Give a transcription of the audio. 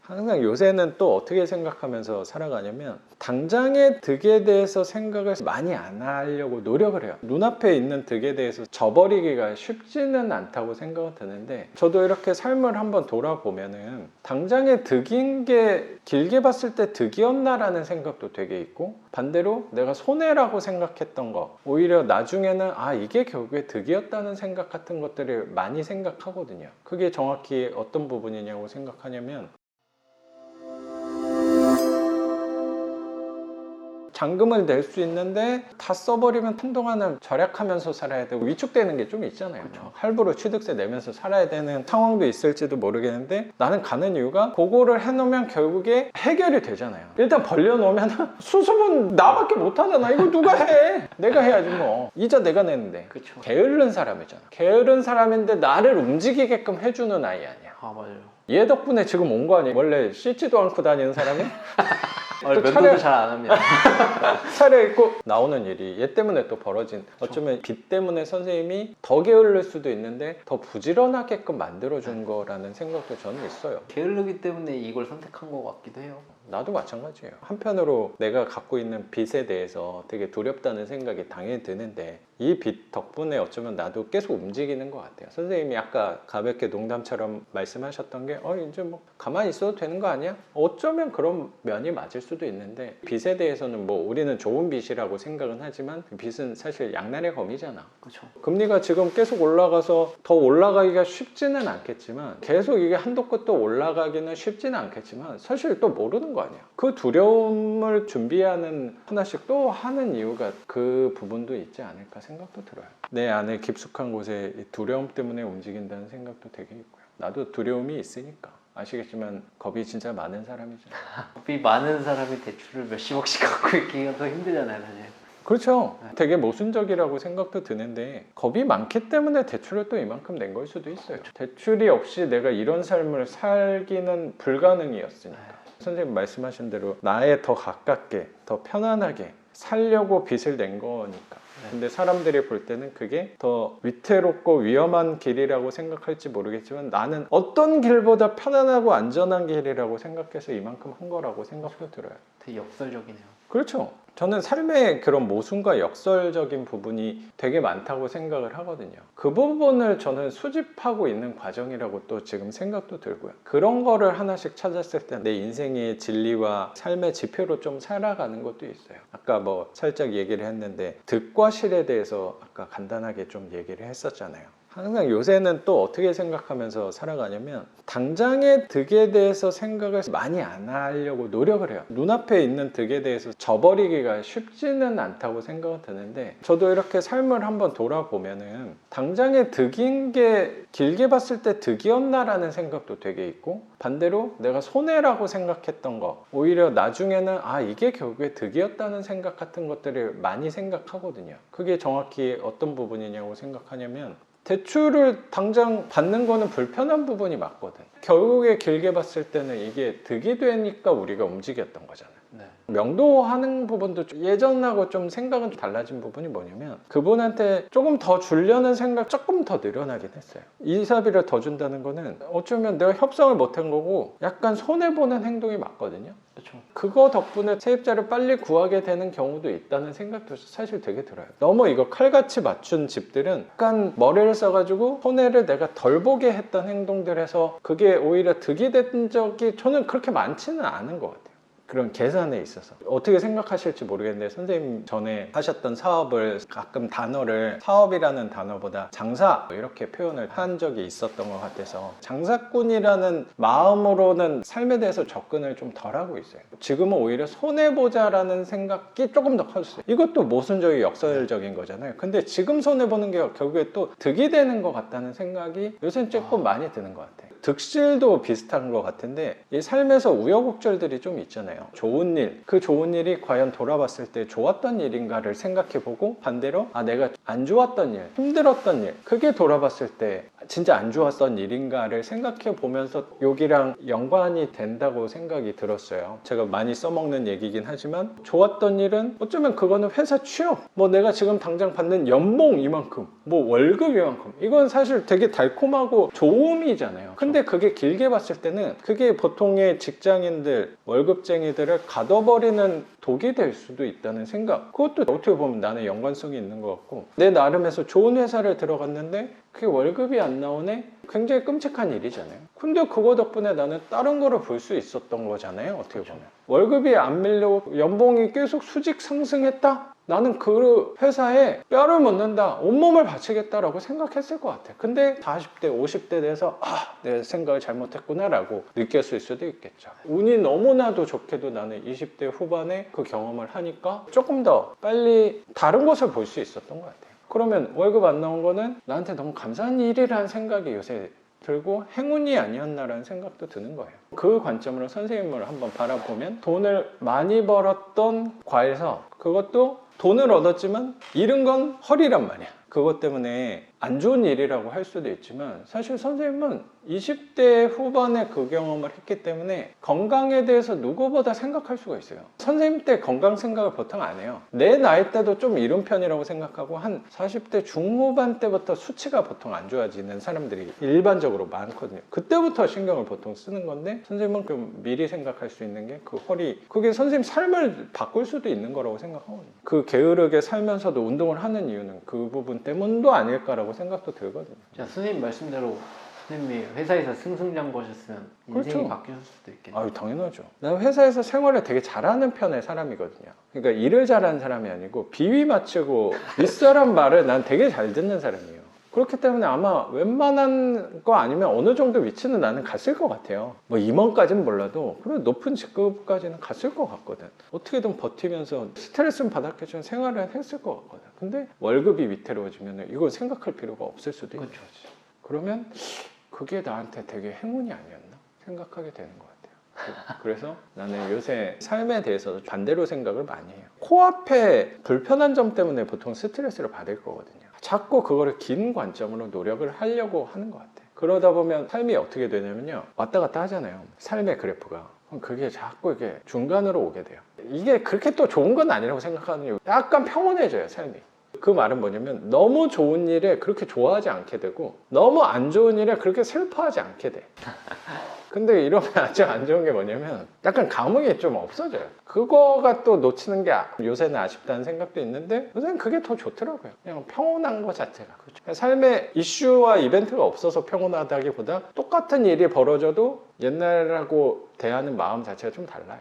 항상 요새는 또 어떻게 생각하면서 살아가냐면 당장의 득에 대해서 생각을 많이 안 하려고 노력을 해요. 눈앞에 있는 득에 대해서 저버리기가 쉽지는 않다고 생각은 드는데, 저도 이렇게 삶을 한번 돌아보면은 당장의 득인 게 길게 봤을 때 득이었나라는 생각도 되게 있고, 반대로 내가 손해라고 생각했던 거 오히려 나중에는 이게 결국에 득이었다는 생각 같은 것들을 많이 생각하거든요. 그게 정확히 어떤 부분이냐고 생각하냐면, 잔금을 낼 수 있는데 다 써버리면 한동안은 절약하면서 살아야 되고 위축되는 게 좀 있잖아요. 그렇죠. 할부로 취득세 내면서 살아야 되는 상황도 있을지도 모르겠는데, 나는 가는 이유가 그거를 해놓으면 결국에 해결이 되잖아요. 일단 벌려놓으면 수습은 나밖에 못하잖아. 이거 누가 해? 내가 해야지 뭐. 이자 내가 내는데. 그렇죠. 게으른 사람이잖아. 게으른 사람인데 나를 움직이게끔 해주는 아이 아니야. 맞아요. 얘 덕분에 지금 온 거 아니야? 원래 씻지도 않고 다니는 사람이? 면도도 잘 안 합니다. 차려입고 나오는 일이 얘 때문에 또 벌어진, 어쩌면 빚 때문에 선생님이 더 게을릴 수도 있는데 더 부지런하게끔 만들어준 거라는 생각도 저는 있어요. 게으르기 때문에 이걸 선택한 것 같기도 해요. 나도 마찬가지예요. 한편으로 내가 갖고 있는 빚에 대해서 되게 두렵다는 생각이 당연히 드는데, 이 빚 덕분에 어쩌면 나도 계속 움직이는 것 같아요. 선생님이 아까 가볍게 농담처럼 말씀하셨던 게 이제 뭐 가만히 있어도 되는 거 아니야? 어쩌면 그런 면이 맞을 수도 있는데, 빚에 대해서는 뭐 우리는 좋은 빚이라고 생각은 하지만 빚은 사실 양날의 검이잖아. 그렇죠. 금리가 지금 계속 올라가서 더 올라가기가 쉽지는 않겠지만, 계속 이게 한도 끝도 올라가기는 쉽지는 않겠지만 사실 또 모르는 거 아니야. 그 두려움을 준비하는 하나씩 또 하는 이유가 그 부분도 있지 않을까 생각도 들어요. 내 안에 깊숙한 곳에 이 두려움 때문에 움직인다는 생각도 되게 있고요. 나도 두려움이 있으니까. 아시겠지만 겁이 진짜 많은 사람이잖아요. 겁이 많은 사람이 대출을 몇십억씩 갖고 있기가 더 힘들잖아요, 사실. 그렇죠. 되게 모순적이라고 생각도 드는데, 겁이 많기 때문에 대출을 또 이만큼 낸 걸 수도 있어요. 대출이 없이 내가 이런 삶을 살기는 불가능이었으니까. 선생님 말씀하신 대로 나에 더 가깝게, 더 편안하게 살려고 빚을 낸 거니까. 근데 사람들이 볼 때는 그게 더 위태롭고 위험한 길이라고 생각할지 모르겠지만, 나는 어떤 길보다 편안하고 안전한 길이라고 생각해서 이만큼 한 거라고 생각도 들어요. 되게 역설적이네요. 그렇죠. 저는 삶의 그런 모순과 역설적인 부분이 되게 많다고 생각을 하거든요. 그 부분을 저는 수집하고 있는 과정이라고 또 지금 생각도 들고요. 그런 거를 하나씩 찾았을 때 내 인생의 진리와 삶의 지표로 좀 살아가는 것도 있어요. 아까 뭐 살짝 얘기를 했는데, 득과 실에 대해서 아까 간단하게 좀 얘기를 했었잖아요. 항상 요새는 또 어떻게 생각하면서 살아가냐면 당장의 득에 대해서 생각을 많이 안 하려고 노력을 해요. 눈앞에 있는 득에 대해서 저버리기가 쉽지는 않다고 생각은 드는데, 저도 이렇게 삶을 한번 돌아보면은 당장의 득인 게 길게 봤을 때 득이었나라는 생각도 되게 있고, 반대로 내가 손해라고 생각했던 거 오히려 나중에는 이게 결국에 득이었다는 생각 같은 것들을 많이 생각하거든요. 그게 정확히 어떤 부분이냐고 생각하냐면, 대출을 당장 받는 거는 불편한 부분이 맞거든. 결국에 길게 봤을 때는 이게 득이 되니까 우리가 움직였던 거잖아요. 네. 명도하는 부분도 예전하고 좀 생각은 달라진 부분이 뭐냐면, 그분한테 조금 더 주려는 생각 조금 더 늘어나긴 했어요. 이사비를 더 준다는 거는 어쩌면 내가 협상을 못한 거고 약간 손해보는 행동이 맞거든요. 그렇죠. 그거 덕분에 세입자를 빨리 구하게 되는 경우도 있다는 생각도 사실 되게 들어요. 너무 이거 칼같이 맞춘 집들은 약간 머리를 써가지고 손해를 내가 덜 보게 했던 행동들에서 그게 오히려 득이 된 적이 저는 그렇게 많지는 않은 것 같아요. 그런 계산에 있어서 어떻게 생각하실지 모르겠는데, 선생님 전에 하셨던 사업을 가끔 단어를 사업이라는 단어보다 장사 이렇게 표현을 한 적이 있었던 것 같아서, 장사꾼이라는 마음으로는 삶에 대해서 접근을 좀 덜 하고 있어요. 지금은 오히려 손해보자라는 생각이 조금 더 컸어요. 이것도 모순적인 역설적인 거잖아요. 근데 지금 손해보는 게 결국에 또 득이 되는 것 같다는 생각이 요새는 조금 많이 드는 것 같아요. 득실도 비슷한 것 같은데, 이 삶에서 우여곡절들이 좀 있잖아요. 좋은 일, 그 좋은 일이 과연 돌아봤을 때 좋았던 일인가를 생각해보고, 반대로 내가 안 좋았던 일, 힘들었던 일, 그게 돌아봤을 때 진짜 안 좋았던 일인가를 생각해 보면서 여기랑 연관이 된다고 생각이 들었어요. 제가 많이 써먹는 얘기긴 하지만 좋았던 일은 어쩌면 그거는 회사 취업, 뭐 내가 지금 당장 받는 연봉 이만큼, 뭐 월급 이만큼, 이건 사실 되게 달콤하고 좋음이잖아요. 근데 그게 길게 봤을 때는 그게 보통의 직장인들, 월급쟁이들을 가둬버리는 독이 될 수도 있다는 생각. 그것도 어떻게 보면 나는 연관성이 있는 것 같고, 내 나름에서 좋은 회사를 들어갔는데 그게 월급이 안 나오네? 굉장히 끔찍한 일이잖아요. 근데 그거 덕분에 나는 다른 거를 볼 수 있었던 거잖아요, 어떻게 보면. 월급이 안 밀려고 연봉이 계속 수직 상승했다? 나는 그 회사에 뼈를 묻는다, 온몸을 바치겠다라고 생각했을 것 같아. 근데 40대, 50대 돼서 내 생각을 잘못했구나라고 느꼈을 수도 있겠죠. 운이 너무나도 좋게도 나는 20대 후반에 그 경험을 하니까 조금 더 빨리 다른 것을 볼 수 있었던 것 같아요. 그러면 월급 안 나온 거는 나한테 너무 감사한 일이라는 생각이 요새 들고 행운이 아니었나라는 생각도 드는 거예요. 그 관점으로 선생님을 한번 바라보면 돈을 많이 벌었던 과에서 그것도 돈을 얻었지만 잃은 건 헐이란 말이야. 그것 때문에 안 좋은 일이라고 할 수도 있지만 사실 선생님은 20대 후반에 그 경험을 했기 때문에 건강에 대해서 누구보다 생각할 수가 있어요. 선생님 때 건강 생각을 보통 안 해요. 내 나이 때도 좀 이른 편이라고 생각하고 한 40대 중후반 때부터 수치가 보통 안 좋아지는 사람들이 일반적으로 많거든요. 그때부터 신경을 보통 쓰는 건데 선생님은 좀 미리 생각할 수 있는 게 그 허리, 그게 선생님 삶을 바꿀 수도 있는 거라고 생각하거든요. 그 게으르게 살면서도 운동을 하는 이유는 그 부분 때문도 아닐까라고 생각도 들거든요. 자, 선생님 말씀대로 선생님이 회사에서 승승장구하셨으면 인생이 그렇죠. 바뀌었을 수도 있겠네요. 아유, 당연하죠. 난 회사에서 생활을 되게 잘하는 편의 사람이거든요. 그러니까 일을 잘하는 사람이 아니고 비위 맞추고 윗사람 말을 난 되게 잘 듣는 사람이에요. 그렇기 때문에 아마 웬만한 거 아니면 어느 정도 위치는 나는 갔을 것 같아요. 뭐 임원까지는 몰라도 그래 높은 직급까지는 갔을 것 같거든. 어떻게든 버티면서 스트레스는 받았겠지만 생활을 했을 것 같거든. 근데 월급이 위태로워지면 이거 생각할 필요가 없을 수도 있는 거지. 그러면 그게 나한테 되게 행운이 아니었나 생각하게 되는 것 같아요. 그래서 나는 요새 삶에 대해서 반대로 생각을 많이 해요. 코앞에 불편한 점 때문에 보통 스트레스를 받을 거거든요. 자꾸 그거를 긴 관점으로 노력을 하려고 하는 것 같아요. 그러다 보면 삶이 어떻게 되냐면요, 왔다 갔다 하잖아요, 삶의 그래프가. 그럼 그게 자꾸 이렇게 중간으로 오게 돼요. 이게 그렇게 또 좋은 건 아니라고 생각하는, 약간 평온해져요, 삶이. 그 말은 뭐냐면 너무 좋은 일에 그렇게 좋아하지 않게 되고 너무 안 좋은 일에 그렇게 슬퍼하지 않게 돼. 근데 이러면 아주 안 좋은 게 뭐냐면 약간 감흥이 좀 없어져요. 그거가 또 놓치는 게 요새는 아쉽다는 생각도 있는데 요새는 그게 더 좋더라고요. 그냥 평온한 것 자체가. 그렇죠. 삶에 이슈와 이벤트가 없어서 평온하다기보다 똑같은 일이 벌어져도 옛날하고 대하는 마음 자체가 좀 달라요.